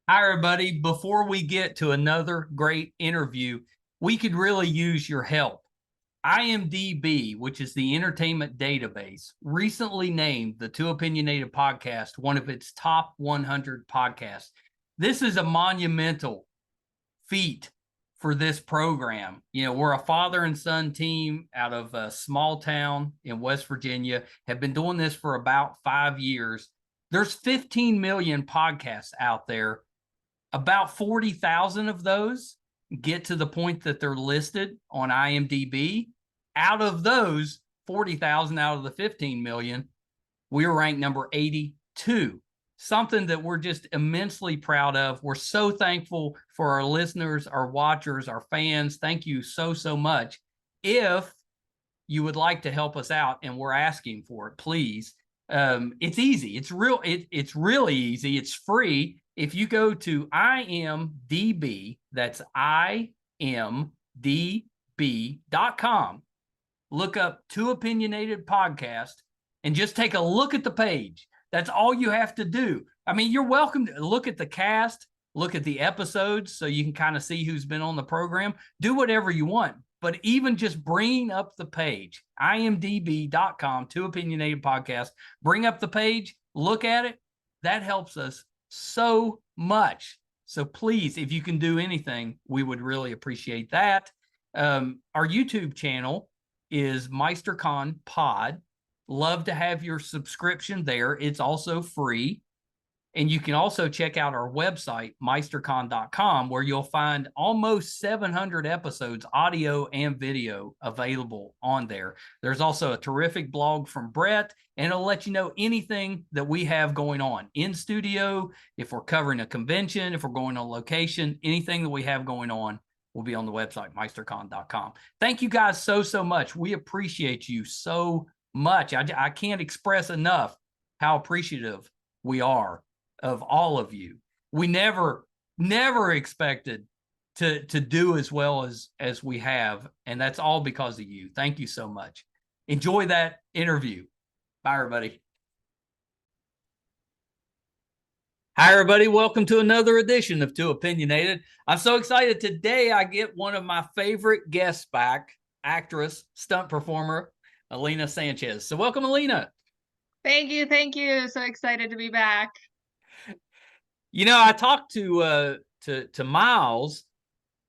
Hi, everybody. Before we get to another great interview, we could really use your help. IMDb, which is the entertainment database, recently named the Too Opinionated podcast one of its top 100 podcasts. This is a monumental feat for this program. You know, we're a father and son team out of a small town in West Virginia, have been doing this for about 5 years. There's 15 million podcasts out there. About 40,000 of those get to the point that they're listed on IMDb. Out of those 40,000 out of the 15 million, we were ranked number 82. Something that we're just immensely proud of. We're so thankful for our listeners, our watchers, our fans. Thank you so, so much. If you would like to help us out, and we're asking for it, please. It's easy. It's really easy. It's free. If you go to IMDb, that's imdb.com, look up Too Opinionated Podcast, and just take a look at the page. That's all you have to do. I mean, you're welcome to look at the cast, look at the episodes so you can kind of see who's been on the program. Do whatever you want. But even just bringing up the page, imdb.com, Too Opinionated Podcast, bring up the page, look at it. That helps us so much. So please, if you can do anything, we would really appreciate that. Our YouTube channel is MeisterCon Pod. Love to have your subscription there. It's also free. And you can also check out our website, meistercon.com, where you'll find almost 700 episodes, audio and video, available on there. There's also a terrific blog from Brett, and it'll let you know anything that we have going on in studio, if we're covering a convention, if we're going on location, anything that we have going on will be on the website, meistercon.com. Thank you guys so, so much. We appreciate you so much. I can't express enough how appreciative we are of all of you. We never expected to do as well as we have, and that's all because of you. Thank you so much. Enjoy that interview. Bye, everybody. Hi, everybody. Welcome to another edition of Too Opinionated. I'm so excited. Today, I get one of my favorite guests back, actress, stunt performer, Elena Sanchez. So welcome, Elena. Thank you. Thank you. So excited to be back. You know, I talked to Miles,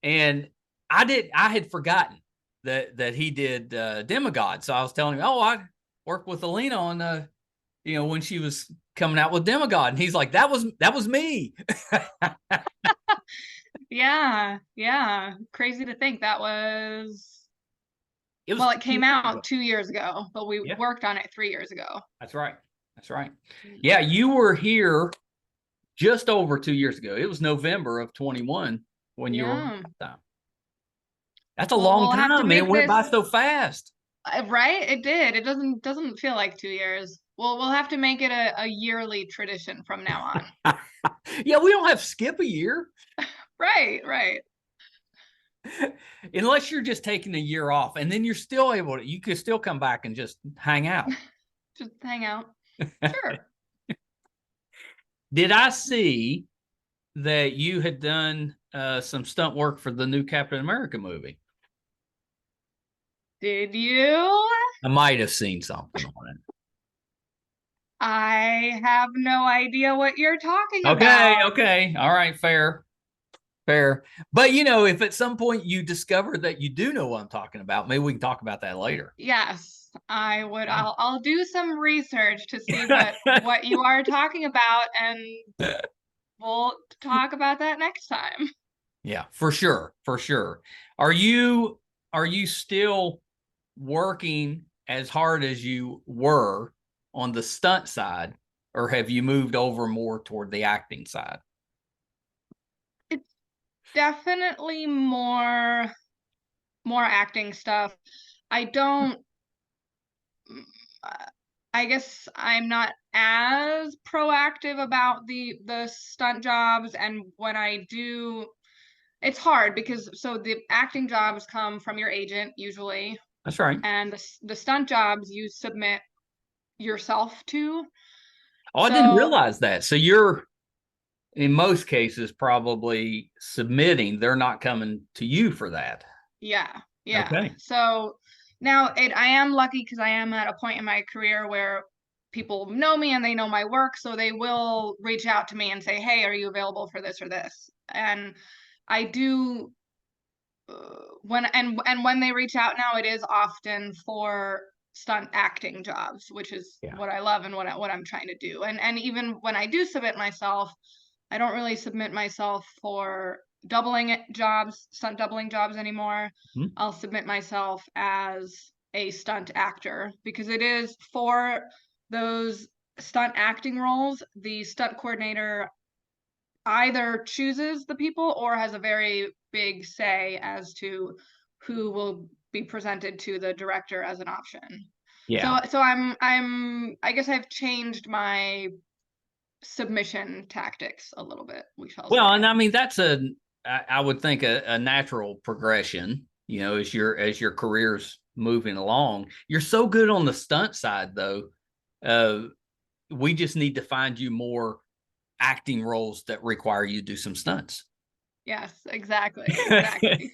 and I had forgotten that he did Demigod. So I was telling him, I worked with Elena on when she was coming out with Demigod, and he's like, that was me. Yeah. Crazy to think that was. It came out 2 years ago, but we worked on it 3 years ago. That's right. Yeah, you were here just over 2 years ago. It was November of 21 when you were. That's a long time, man. It went by so fast. Right? It did. It doesn't feel like 2 years. We'll have to make it a yearly tradition from now on. Yeah, we don't have to skip a year. Right. Unless you're just taking a year off, and then you're still able to, you could still come back and just hang out. Just hang out. Sure. Did I see that you had done some stunt work for the new Captain America movie? Did you? I might have seen something on it. I have no idea what you're talking about. Okay. All right, fair. But if at some point you discover that you do know what I'm talking about, maybe we can talk about that later. Yes, I would. I'll do some research to see what you are talking about, and we'll talk about that next time. Yeah, for sure. Are you still working as hard as you were on the stunt side, or have you moved over more toward the acting side? It's definitely more acting stuff. I guess I'm not as proactive about the stunt jobs, and when I do, it's hard because the acting jobs come from your agent usually. That's right. And the stunt jobs you submit yourself to. I didn't realize that. So you're in most cases, probably submitting. They're not coming to you for that. Yeah, yeah. Okay. So now I am lucky because I am at a point in my career where people know me and they know my work, so they will reach out to me and say, "Hey, are you available for this or this?" And I do when they reach out now, it is often for stunt acting jobs, which is Yeah. what I love and what I'm trying to do. And even when I do submit myself, I don't really submit myself for stunt doubling jobs anymore. Hmm. I'll submit myself as a stunt actor because it is for those stunt acting roles. The stunt coordinator either chooses the people or has a very big say as to who will be presented to the director as an option. Yeah. So I guess I've changed my submission tactics a little bit, we shall Well, and say. I mean that's I would think a natural progression, as your career's moving along. You're so good on the stunt side though. Uh we just need to find you more acting roles that require you to do some stunts. Yes, exactly, exactly.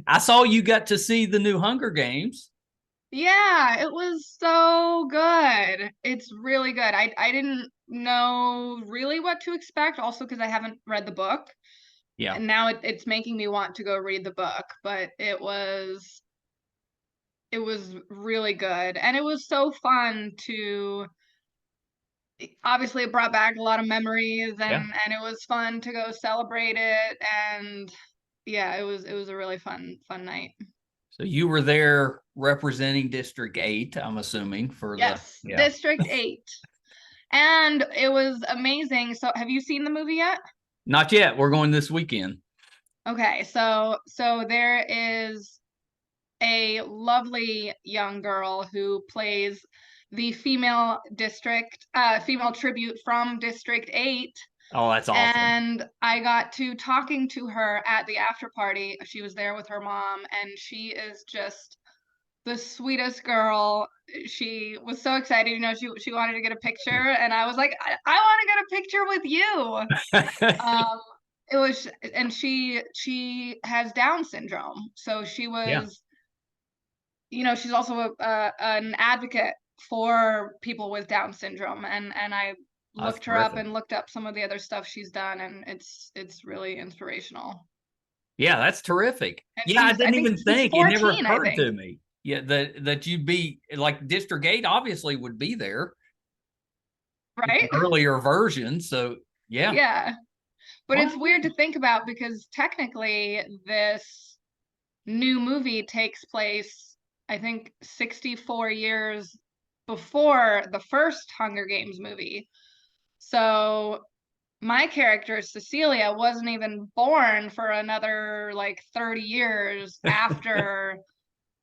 I saw you got to see the new Hunger Games. Yeah, it was so good. It's really good. I didn't know really what to expect, also because I haven't read the book. Yeah. And now it's making me want to go read the book, but it was really good. And it was so fun to obviously it brought back a lot of memories Yeah. and it was fun to go celebrate it and yeah, it was a really fun night. So you were there representing District 8, I'm assuming, for the Yes, yeah. District 8. And it was amazing. So have you seen the movie yet? Not yet. We're going this weekend. Okay, so there is a lovely young girl who plays the female tribute from District 8. Oh, that's awesome. And I got to talking to her at the after party. She was there with her mom, and she is just the sweetest girl. She was so excited, she wanted to get a picture, and I was like, I want to get a picture with you. Um, it was, and she has Down syndrome, so she Yeah, was, she's also an advocate for people with Down syndrome, and I that's looked her up terrific. and looked up some of the other stuff she's done, and it's really inspirational. Yeah, that's terrific. And Yeah, I I didn't think even she's think it never 14, I occurred think. to me. Yeah, that you'd be like District 8 obviously would be there in an Right? earlier version. So yeah. Yeah. But Well, it's weird to think about because technically this new movie takes place, I think, 64 years before the first Hunger Games movie. So my character, Cecilia, wasn't even born for another like 30 years after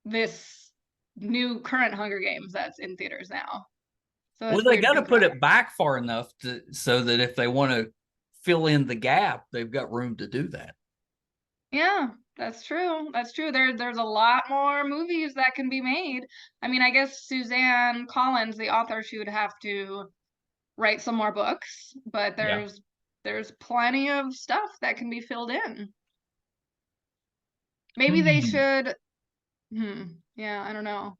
this new current Hunger Games that's in theaters now. So well, that's they weird to got to think put about. it back far enough so that if they want to fill in the gap, they've got room to do that. Yeah, that's true. That's true. There's a lot more movies that can be made. I mean, I guess Suzanne Collins, the author, she would have to write some more books, but Yeah. there's plenty of stuff that can be filled in. Maybe they Hmm. should yeah, I don't know.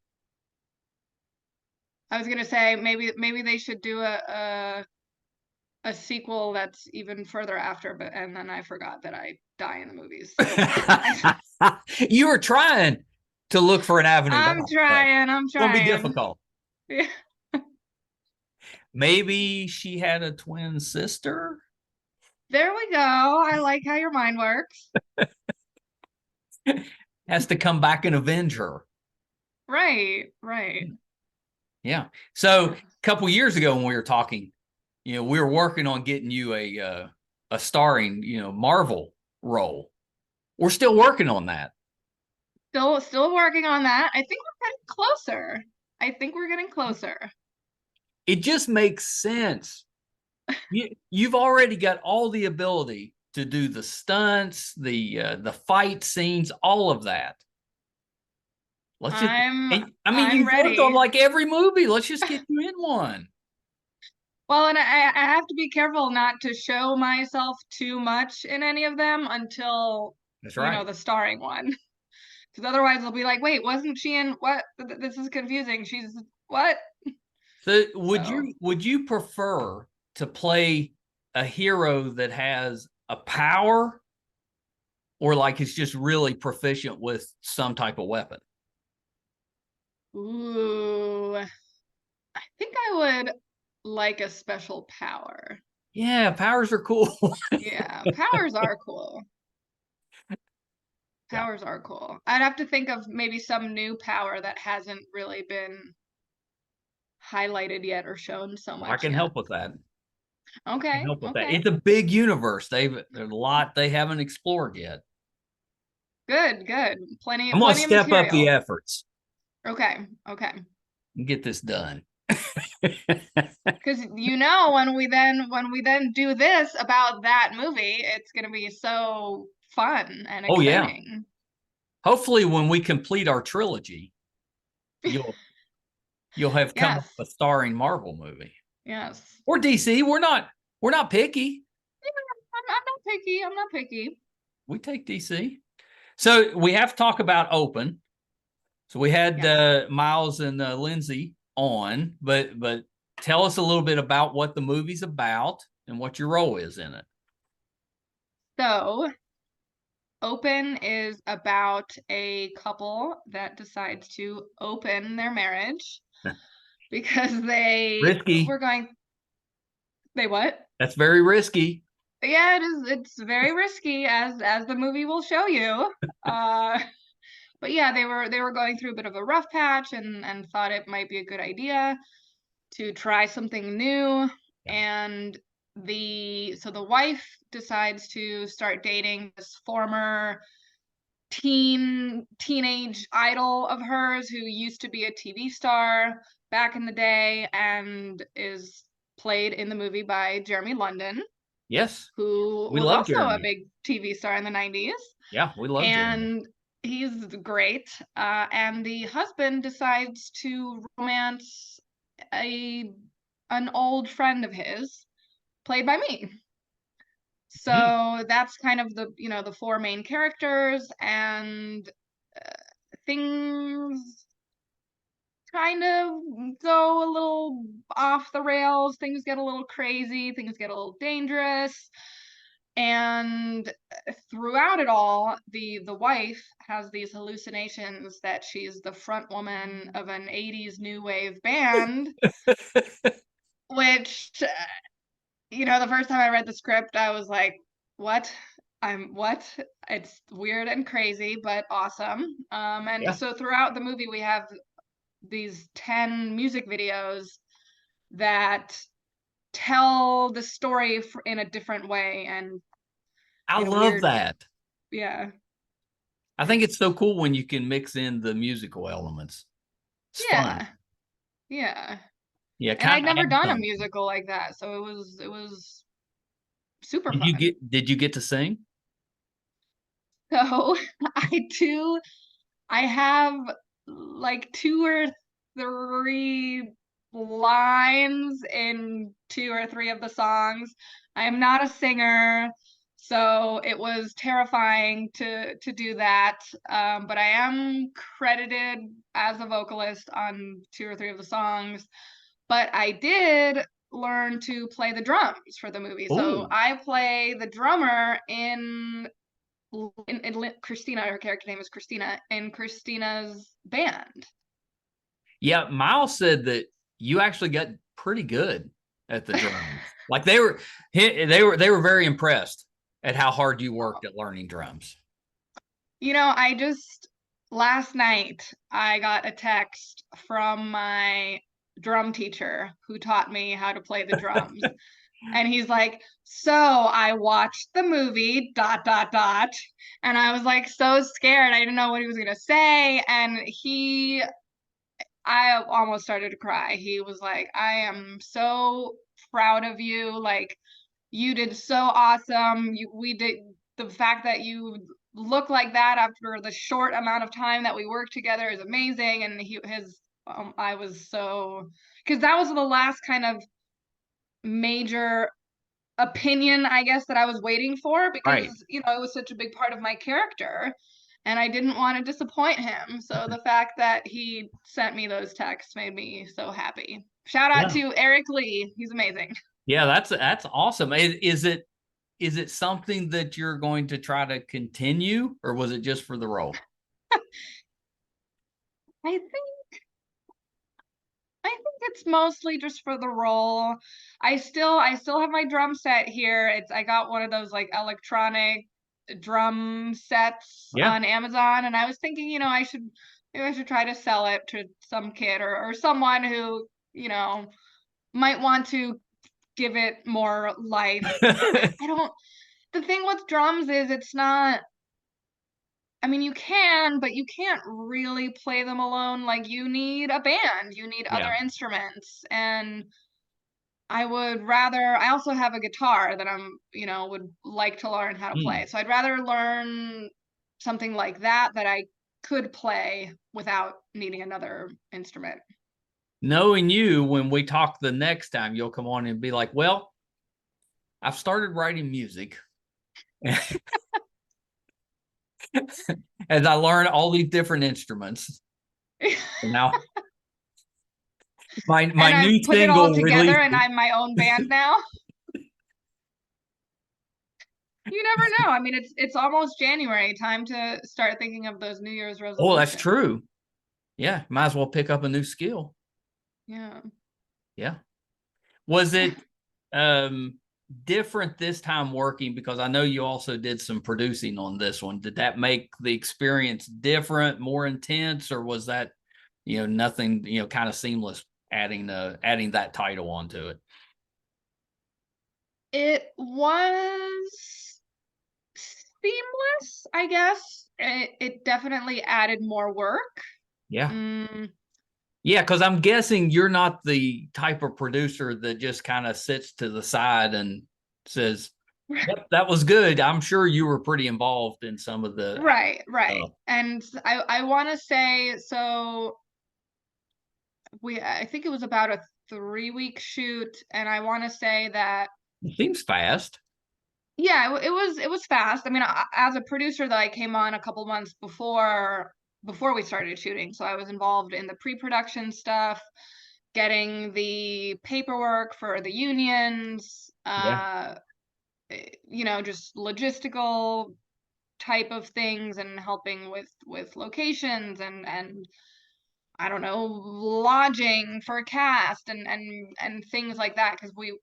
I was gonna say maybe they should do a sequel that's even further after, but and then I forgot that I die in the movies. So You were trying to look for an avenue back, I'm but trying, I'm it's gonna be trying. difficult. Yeah. Maybe she had a twin sister. There we go. I like how your mind works. Has to come back and avenge her. Right, right. Yeah. So a couple years ago when we were talking, we were working on getting you a starring, Marvel role. We're still working on that. Still working on that. I think we're getting closer. I think we're getting closer. It just makes sense. You've already got all the ability to do the stunts, the fight scenes, all of that. Let's just, I'm and, I mean, I'm you've worked on ready. like every movie. Let's just get you in one. Well, and I have to be careful not to show myself too much in any of them until, That's you know, right. the starring one. Because otherwise they'll be like, wait, wasn't she in what? This is confusing. She's what? So So, would you prefer to play a hero that has a power or like is just really proficient with some type of weapon? ooh, I think I would like a special power. Yeah, powers are cool. Yeah, powers are cool. Yeah, Powers are cool. I'd have to think of maybe some new power that hasn't really been highlighted yet or shown so I much can yet. help with that. I can Okay, help with that. okay. It's a big universe. There's a lot they haven't explored yet. Good, good. Plenty, I'm gonna plenty of step up the material. efforts Okay, okay. and get this done. Because you know when we then do this about that movie, it's gonna be so fun and Oh yeah. exciting. Hopefully, when we complete our trilogy, you'll you'll have come up Yes, with a starring Marvel movie yes. or DC. We're not picky. I'm not picky. I'm not picky. We take DC. So we have to talk about Open. So we had Yes. Miles and Lindsay on, but tell us a little bit about what the movie's about and what your role is in it. So, Open is about a couple that decides to open their marriage because they Risky. were going, they what? That's very risky. Yeah, it is. It's very risky, as the movie will show you. Uh, but yeah, they were going through a bit of a rough patch and thought it might be a good idea to try something new. Yeah. And the wife decides to start dating this former teenage idol of hers who used to be a TV star back in the day and is played in the movie by Jeremy London, Yes. who We was love also a Jeremy. big TV star in the 90s. Yeah, we love Jeremy. And he's great. And the husband decides to romance a an old friend of his, played by me. Hmm. So that's kind of the four main characters, and things kind of go a little off the rails. Things get a little crazy, things get a little dangerous. And throughout it all, the wife has these hallucinations that she's the front woman of an 80s new wave band, which the first time I read the script, I was like, what? What? It's weird and crazy, but awesome. And Yeah. so throughout the movie, we have these 10 music videos that tell the story in a different way and I in a love weird, that. yeah. I think it's so cool when you can mix in the musical elements. It's fun. Yeah, yeah. Yeah, And kind I'd of never add done a something. musical like that, so it was super fun. Did you get to sing? So I do I have like two or three lines in two or three of the songs. I am not a singer, so it was terrifying to do that. But I am credited as a vocalist on two or three of the songs. But I did learn to play the drums for the movie. So Oh, I play the drummer Christina, her character name is Christina, in Christina's band. yeah. Miles said that you actually got pretty good at the drums. Like they were very impressed at how hard you worked at learning drums. I just last night I got a text from my drum teacher who taught me how to play the drums. And he's like, "So I watched the movie, dot, dot, dot." And I was like so scared. I didn't know what he was going to say. And I almost started to cry. He was like, "I am so proud of you. Like, you did so awesome. We did the fact that you look like that after the short amount of time that we worked together is amazing." And I was so, because that was the last kind of major opinion, I guess, that I was waiting for, because, Right. you know, it was such a big part of my character and I didn't want to disappoint him. So the fact that he sent me those texts made me so happy. Shout out Yeah. to Eric Lee. He's amazing. Yeah, that's awesome. Is it something that you're going to try to continue, or was it just for the role? I think I think it's mostly just for the role. I still have my drum set here. I got one of those like electronic drum sets Yeah. on Amazon, and I was thinking, you know, maybe I should try to sell it to some kid or someone who, you know, might want to give it more life. I don't The thing with drums is it's not, I mean, you can, but you can't really play them alone. Like, you need a band, you need other Yeah. instruments. And I also have a guitar that would like to learn how to Hmm. play. So I'd rather learn something like that I could play without needing another instrument. Knowing you, when we talk the next time, you'll come on and be like, "Well, I've started writing music, as I learn all these different instruments. And now my And I've new put it all single together released." and I'm my own band now. You never know. I mean, it's almost January, time to start thinking of those New Year's Oh, that's resolutions. true. Yeah, might as well pick up a new skill. Yeah. Yeah. Was it um different this time working, because I know you also did some producing on this one? Did that make the experience different, more intense, or was that, nothing, kind of seamless, adding that title onto it? It was seamless, I guess. It definitely added more work. Yeah. Mm. Yeah, because I'm guessing you're not the type of producer that just kind of sits to the side and says, "Yep, that was good." I'm sure you were pretty involved in some of the Right, right. stuff. And I want to say, so I think it was about a 3-week shoot, and I want to say that, It seems fast. yeah, it was fast. I mean, as a producer, that I came on a couple months before we started shooting, so I was involved in the pre-production stuff, getting the paperwork for the unions, Yeah. just logistical type of things, and helping with locations and I don't know, lodging for a cast and things like that, because we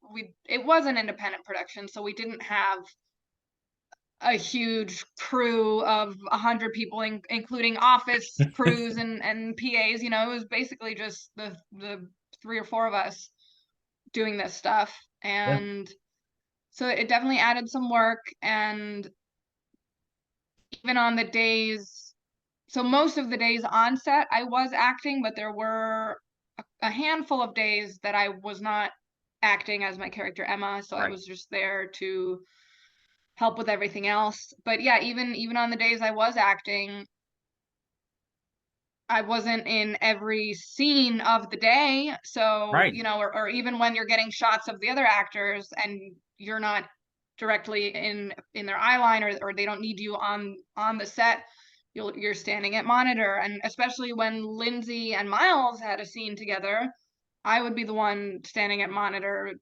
it was an independent production, so we didn't have a huge crew of 100 people, including office crews and PAs. You know, it was basically just the three or four of us doing this stuff, Yeah. and so it definitely added some work. And even on the days, so most of the days on set I was acting, but there were a handful of days that I was not acting as my character Emma, so I Right. was just there to help with everything else. But yeah, even on the days I was acting, I wasn't in every scene of the day. So, Right. or even when you're getting shots of the other actors and you're not directly in their eye line, or they don't need you on the set, you're standing at monitor. And especially when Lindsay and Miles had a scene together, I would be the one standing at monitor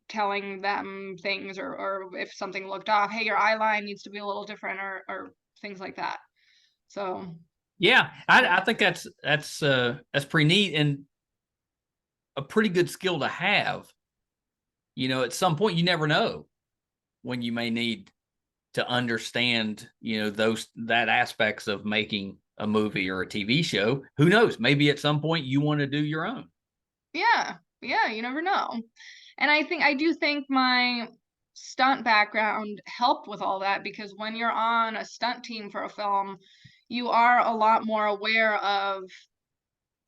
telling them things, or if something looked off, hey, your eye line needs to be a little different, or things like that. So Yeah, I think that's pretty neat and a pretty good skill to have. At some point you never know when you may need to understand, that aspects of making a movie or a TV show. Who knows? Maybe at some point you want to do your own. yeah, yeah, you never know. And I do think my stunt background helped with all that, because when you're on a stunt team for a film, you are a lot more aware of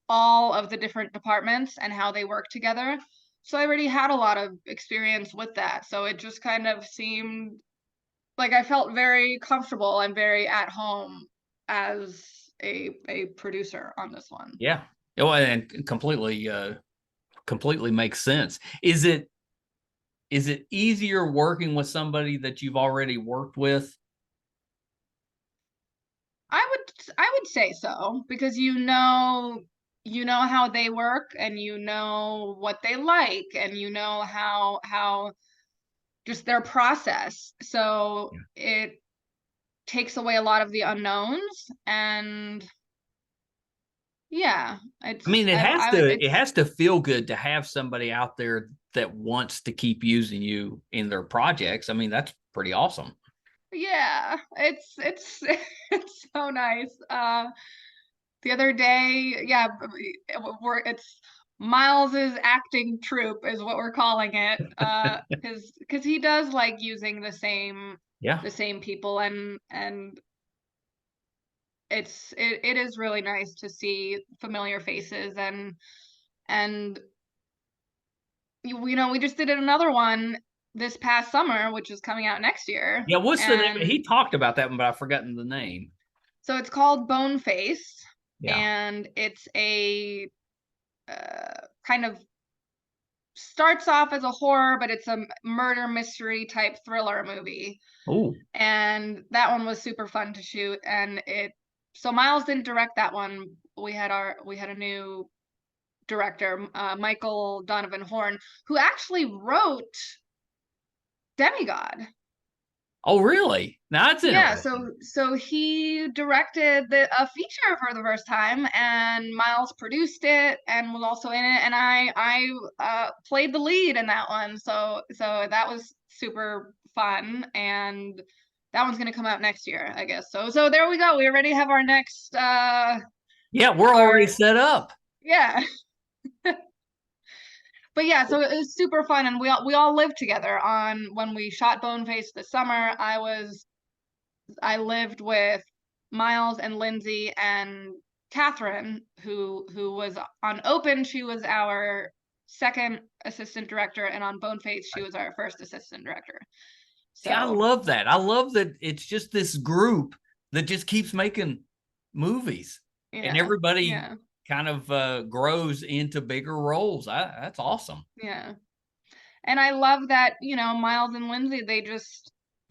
all of the different departments and how they work together. So I already had a lot of experience with that. So it just kind of seemed like I felt very comfortable and very at home as a producer on this one. Yeah. Oh, and completely makes sense. Is it? is it easier working with somebody that you've already worked with? I would say so, because you know how they work, and you know what they like, and you know how just their process. So Yeah. it takes away a lot of the unknowns, and yeah, I mean, it it's has to feel good to have somebody out there that wants to keep using you in their projects. I mean, that's pretty awesome. yeah, it's it's so nice. The other day, yeah, it's Miles's acting troupe is what we're calling it. Because he does like using Yeah. the same people, and it is really nice to see familiar faces, and we just did another one this past summer, which is coming out next year, Yeah. What's the name? and He talked about that one, but I've forgotten the name. so it's called Boneface, Yeah. and it's a kind of starts off as a horror, but it's a murder mystery type thriller movie. Oh, And that one was super fun to shoot. And so Miles didn't direct that one. We had a new director, Michael Donovan Horn, who actually wrote Demigod. oh, really? Now that's Yeah, interesting. so he directed a feature for the first time, and Miles produced it and was also in it, and I played the lead in that one. So that was super fun, and that one's gonna come out next year, I guess. So there we go. We already have our next Yeah, we're already our set up. yeah. But yeah, so it was super fun, and we all lived together on when we shot Boneface this summer. I lived with Miles and Lindsay and Catherine, who was on Open. She was our second assistant director, and on Boneface, she was our first assistant director. See, I So love that. I love that it's just this group that just keeps making movies, and yeah, everybody yeah, kind of grows into bigger roles. That's awesome. yeah. And I love that, Miles and Lindsay,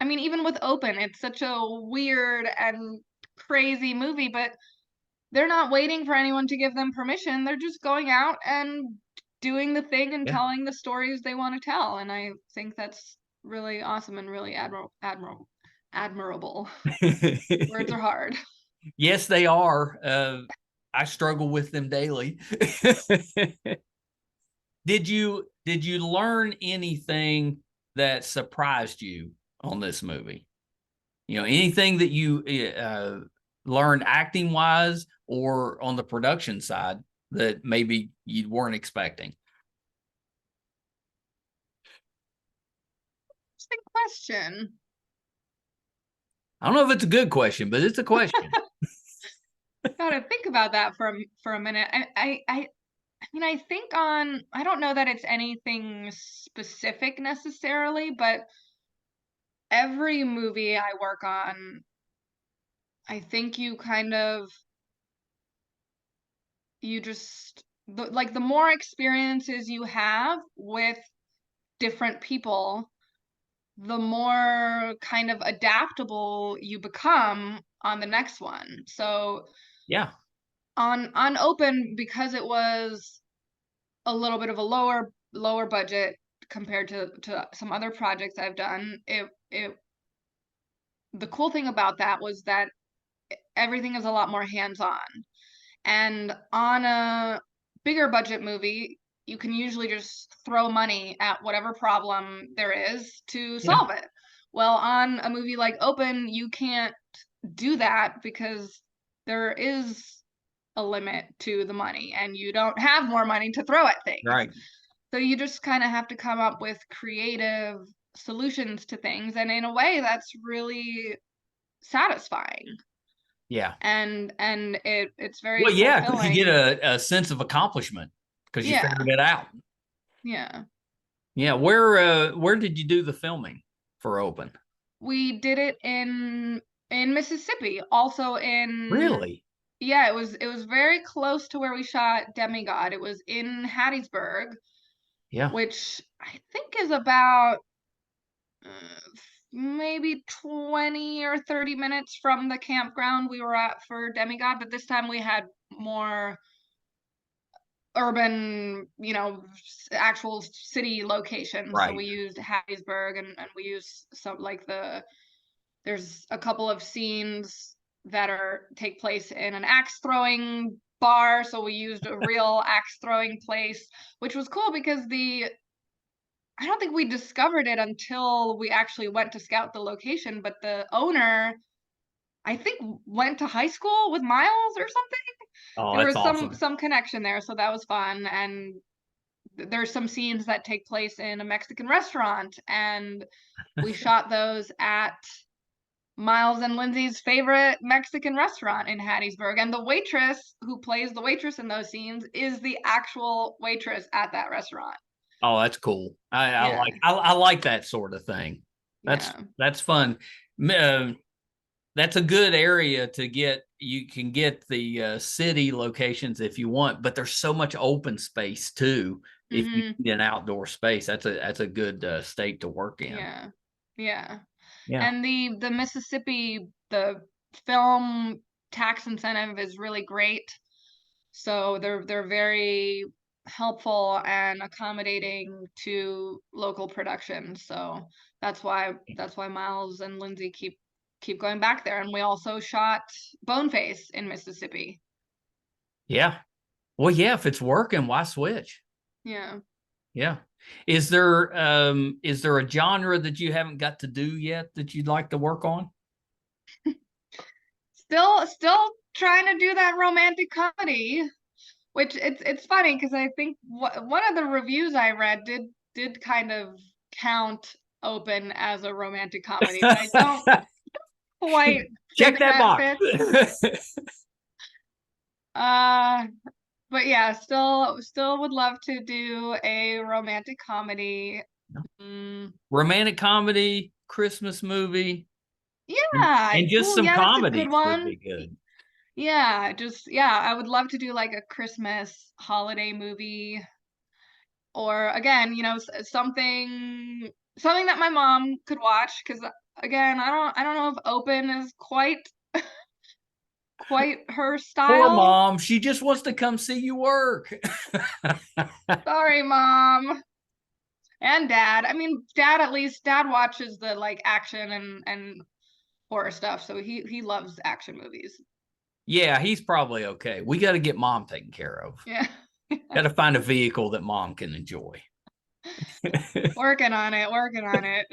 I mean, even with Open, it's such a weird and crazy movie, but they're not waiting for anyone to give them permission. They're just going out and doing the thing and Yeah. telling the stories they want to tell. And I think that's really awesome and really admirable. Words are hard. Yes, they are. I struggle with them daily. Did you learn anything that surprised you on this movie? Anything that you learned acting wise or on the production side that maybe you weren't expecting? Interesting question. I don't know if it's a good question, but it's a question. Gotta think about that for a minute. I mean, I don't know that it's anything specific necessarily, but every movie I work on, I think you just like the more experiences you have with different people, the more kind of adaptable you become on the next one. So Yeah, on Open, because it was a little bit of a lower budget compared to some other projects I've done, it the cool thing about that was that everything is a lot more hands-on. And on a bigger budget movie, you can usually just throw money at whatever problem there is to yeah, solve it. Well, on a movie like Open, you can't do that because there is a limit to the money, and you don't have more money to throw at things. right. So you just kind of have to come up with creative solutions to things. And in a way, that's really satisfying. Yeah. And it's very Well, yeah, because you get fulfilling. a sense of accomplishment because you Yeah. figured it out. Yeah. Yeah. Where did you do the filming for Open? We did it in Mississippi, also in Really? yeah, it was very close to where we shot Demigod. It was in Hattiesburg, Yeah. which I think is about maybe 20 or 30 minutes from the campground we were at for Demigod, but this time we had more urban, actual city locations. So Right. we used Hattiesburg, and we used some like there's a couple of scenes that take place in an axe throwing bar. So we used a real axe throwing place, which was cool because I don't think we discovered it until we actually went to scout the location, but the owner, I think, went to high school with Miles or something. Oh, There that's was some awesome. some connection there, so that was fun. And there's some scenes that take place in a Mexican restaurant, and we shot those at Miles and Lindsay's favorite Mexican restaurant in Hattiesburg. And the waitress who plays the waitress in those scenes is the actual waitress at that restaurant. Oh, that's cool. Yeah. I like that sort of thing. Yeah. That's fun. Uh, that's a good area to get. You can get the city locations if you want, but there's so much open space too. If you Mm-hmm. need an outdoor space, that's a good state to work in. Yeah. Yeah. Yeah. And the Mississippi, the film tax incentive is really great. So they're very helpful and accommodating to local production. So that's why Miles and Lindsay keep going back there. And we also shot Boneface in Mississippi. Yeah. Well, yeah. If it's working, why switch? Yeah. Yeah. Is there a genre that you haven't got to do yet that you'd like to work on? Still trying to do that romantic comedy, which it's funny because I think one of the reviews I read did kind of count Open as a romantic comedy, but I don't quite Check think that that box. fits. Uh, but yeah, still would love to do a romantic comedy. Romantic comedy, Christmas movie, Yeah. and just Oh, some yeah, that's a good comedies would one. be good. Yeah, I would love to do like a Christmas holiday movie, or again, something that my mom could watch, because again, I don't know if Open is quite her Poor style. mom. She just wants to come see you work. Sorry, mom. And dad. I mean, at least dad watches the like action and horror stuff, so he loves action movies. Yeah, he's probably okay. We got to get mom taken care of. Yeah. Got to find a vehicle that mom can enjoy. Working on it.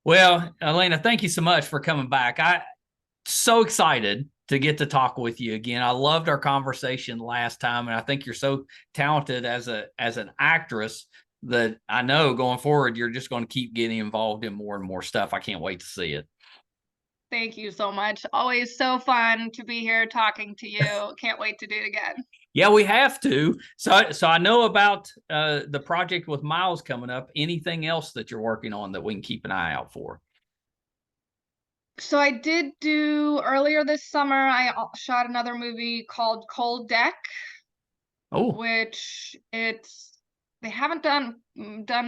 Well, Elena, thank you so much for coming back. I so excited to get to talk with you again. I loved our conversation last time, and I think you're so talented as an actress that I know going forward you're just going to keep getting involved in more and more stuff. I can't wait to see it. Thank you so much. Always so fun to be here talking to you. Can't wait to do it again. Yeah, we have to. So I know about the project with Miles coming up. Anything else that you're working on that we can keep an eye out for? So I did do earlier this summer, I shot another movie called Cold Deck, Oh, which they haven't done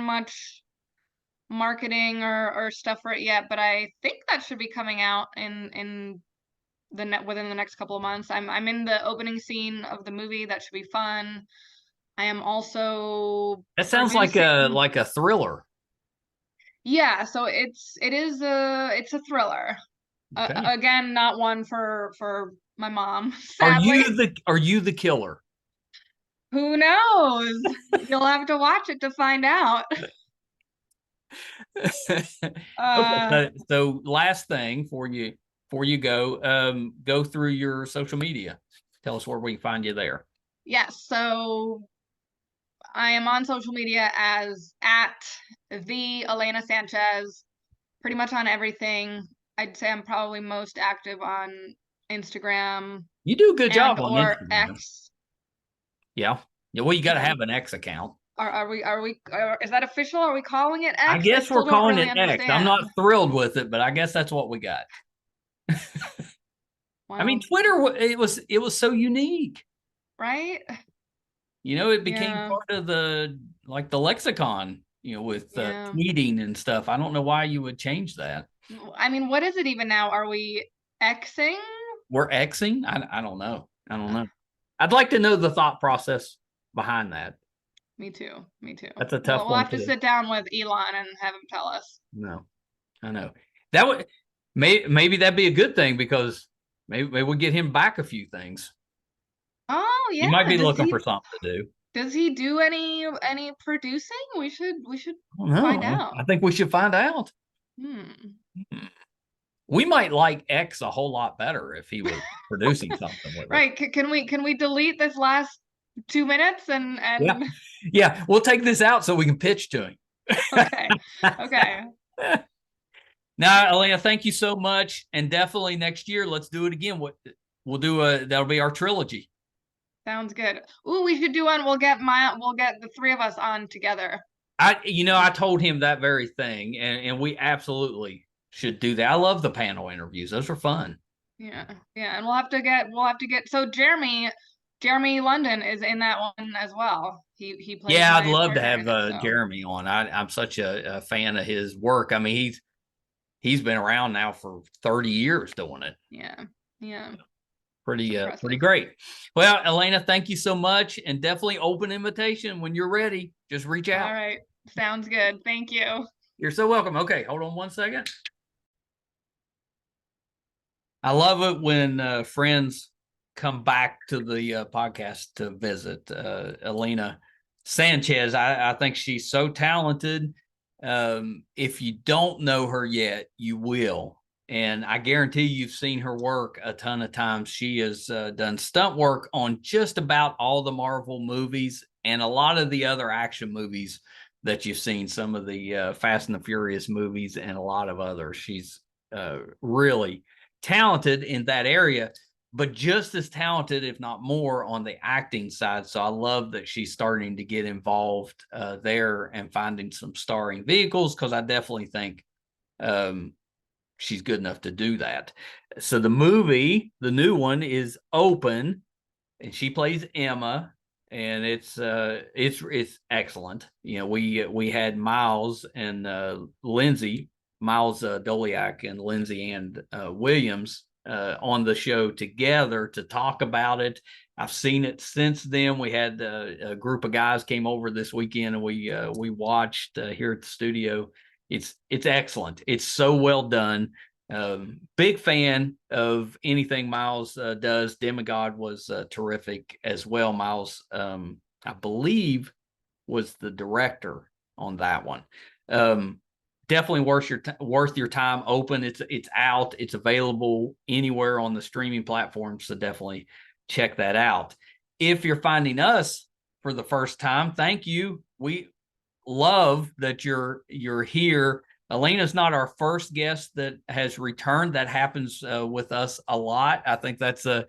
much marketing or stuff for it yet, but I think that should be coming out in within the next couple of months. I'm in the opening scene of the movie. That should be fun. I am also that sounds producing. like a thriller. Yeah, so it's a thriller. Okay. Again, not one for my mom, Are sadly. you the killer? Who knows? You'll have to watch it to find out. Uh, Okay. So last thing before you go, go through your social media. Tell us where we can find you there. yes, so I am on social media as at the Elena Sanchez, pretty much on everything. I'd say I'm probably most active on Instagram You do a good and job on or Instagram. X. Yeah. Yeah. Well, you got to Yeah. have an X account. Is that official? Are we calling it I X? I guess we're still don't calling really it X. I'm understand. not thrilled with it, but I guess that's what we got. I mean, Well, Twitter, it was so unique. right? It became Yeah. part of the lexicon, with Yeah. tweeting and stuff. I don't know why you would change that. I mean, what is it even now? Are we Xing? We're Xing? I don't know. I don't Uh, know. I'd like to know the thought process behind that. Me too. Me too. That's a Well, tough we'll one have to too. sit down with Elon and have him tell us. No, I know that would maybe that'd be a good thing because maybe we'll get him back a few things. Oh He might yeah. be looking for something to do. Does he do any producing? We should I don't find know. out. I think we should find out. Hmm. We might like X a whole lot better if he was producing something with us. Right. Can we delete this last 2 minutes and Yeah. and Yeah. We'll take this out so we can pitch to him. okay. Okay. Now, Elena, thank you so much. And definitely next year, let's do it again. We'll do that'll be our trilogy. Sounds good. Ooh, we should do one. We'll get the three of us on together. I told him that very thing, and we absolutely should do that. I love the panel interviews. Those are fun. Yeah. Yeah. And we'll have to get so Jeremy London is in that one as well. He plays Yeah, I'd my love to partner have in it. So Jeremy on. I'm such a fan of his work. I mean, he's been around now for 30 years doing it. yeah. Yeah. Pretty great. Well, Elena, thank you so much, and definitely open invitation when you're ready. Just reach out. All right. Sounds good. Thank you. You're so welcome. Okay, hold on one second. I love it when friends come back to the podcast to visit. Elena Sanchez, I think she's so talented. If you don't know her yet, you will. And I guarantee you've seen her work a ton of times. She has done stunt work on just about all the Marvel movies and a lot of the other action movies that you've seen, some of the Fast and the Furious movies and a lot of others. She's really talented in that area, but just as talented, if not more, on the acting side. So I love that she's starting to get involved there and finding some starring vehicles, because I definitely think she's good enough to do that. So the movie, the new one, is Open, and she plays Emma, and it's excellent. We had Miles and Lindsay, Miles Doliak and Lindsay and Williams on the show together to talk about it. I've seen it since then. We had a group of guys came over this weekend, and we watched here at the studio. It's excellent. It's so well done. Big fan of anything Miles does. Demigod was terrific as well. Miles, I believe, was the director on that one. Definitely worth your time. Open. It's out. It's available anywhere on the streaming platform. So definitely check that out. If you're finding us for the first time, thank you. We love that you're here. Elena's not our first guest that has returned. That happens with us a lot. I think that's a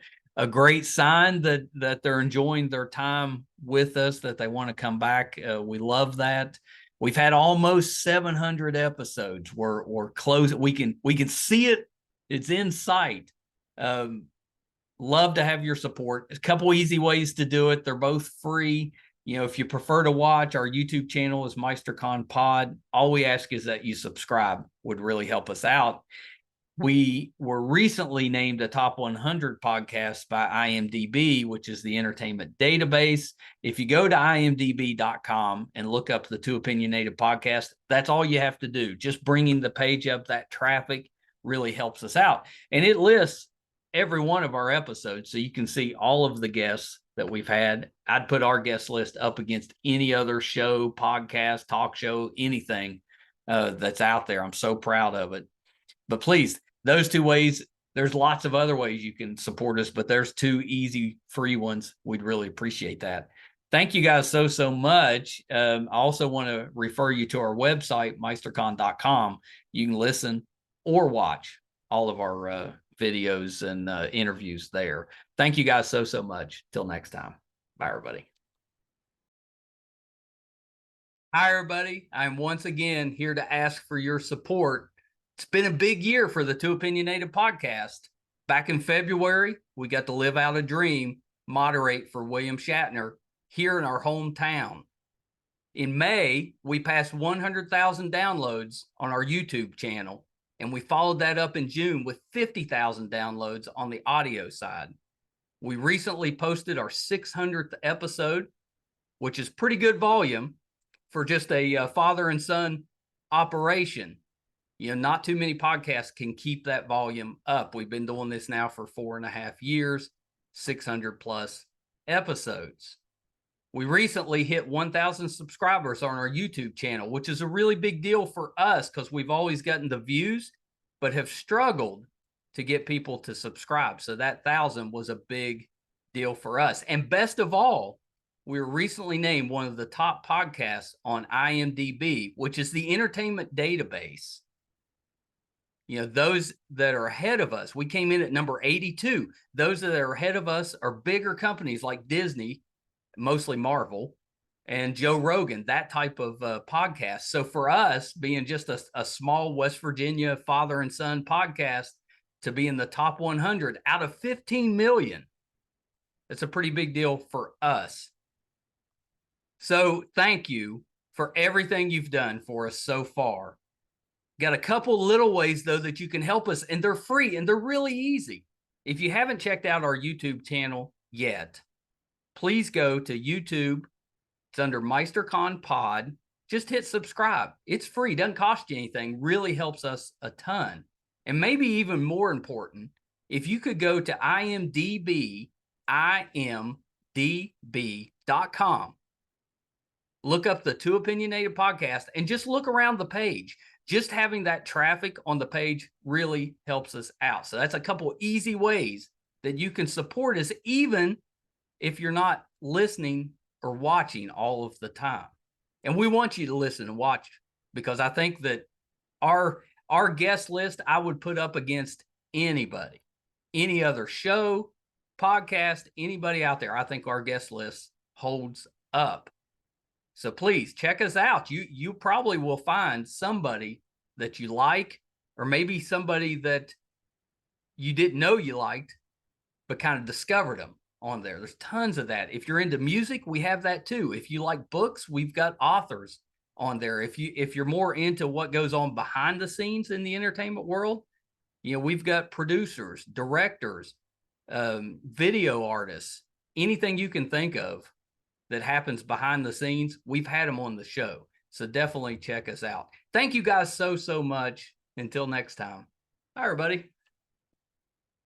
great sign that they're enjoying their time with us, that they want to come back. We love that. We've had almost 700 episodes. We're close. We can see it. It's in sight. Love to have your support. A couple easy ways to do it. They're both free. If you prefer to watch, our YouTube channel is MeisterCon Pod. All we ask is that you subscribe. Would really help us out. We were recently named a top 100 podcast by IMDb, which is the entertainment database. If you go to imdb.com and look up the Too Opinionated podcast, that's all you have to do. Just bringing the page up, that traffic really helps us out. And it lists every one of our episodes, so you can see all of the guests that we've had. I'd put our guest list up against any other show, podcast, talk show, anything that's out there. I'm so proud of it. But please, those two ways, there's lots of other ways you can support us, but there's two easy, free ones. We'd really appreciate that. Thank you guys so much. I also want to refer you to our website, meistercon.com. You can listen or watch all of our videos and interviews there. Thank you guys so much. Till next time. Bye, everybody. Hi, everybody. I'm once again here to ask for your support. It's been a big year for the Too Opinionated podcast. Back in February, we got to live out a dream, moderate for William Shatner here in our hometown. In May, we passed 100,000 downloads on our YouTube channel, and we followed that up in June with 50,000 downloads on the audio side. We recently posted our 600th episode, which is pretty good volume for just a father and son operation. Not too many podcasts can keep that volume up. We've been doing this now for 4.5 years, 600 plus episodes. We recently hit 1,000 subscribers on our YouTube channel, which is a really big deal for us because we've always gotten the views, but have struggled to get people to subscribe. So that 1,000 was a big deal for us. And best of all, we were recently named one of the top podcasts on IMDb, which is the entertainment database. Those that are ahead of us, we came in at number 82. Those that are ahead of us are bigger companies like Disney, mostly Marvel, and Joe Rogan, that type of podcast. So for us, being just a small West Virginia father and son podcast, to be in the top 100 out of 15 million, it's a pretty big deal for us. So thank you for everything you've done for us so far. Got a couple little ways, though, that you can help us, and they're free and they're really easy. If you haven't checked out our YouTube channel yet, please go to YouTube. It's under MeisterCon Pod. Just hit subscribe. It's free. Doesn't cost you anything. Really helps us a ton. And maybe even more important, if you could go to imdb.com, look up the Too Opinionated podcast, and just look around the page. Just having that traffic on the page really helps us out. So that's a couple easy ways that you can support us, even if you're not listening or watching all of the time. And we want you to listen and watch, because I think that our guest list, I would put up against anybody, any other show, podcast, anybody out there. I think our guest list holds up. So please check us out. You probably will find somebody that you like, or maybe somebody that you didn't know you liked, but kind of discovered them on there. There's tons of that. If you're into music, we have that too. If you like books, we've got authors on there. If you're more into what goes on behind the scenes in the entertainment world, we've got producers, directors, video artists, anything you can think of that happens behind the scenes, we've had them on the show. So definitely check us out. Thank you guys so much. Until next time. Bye, everybody.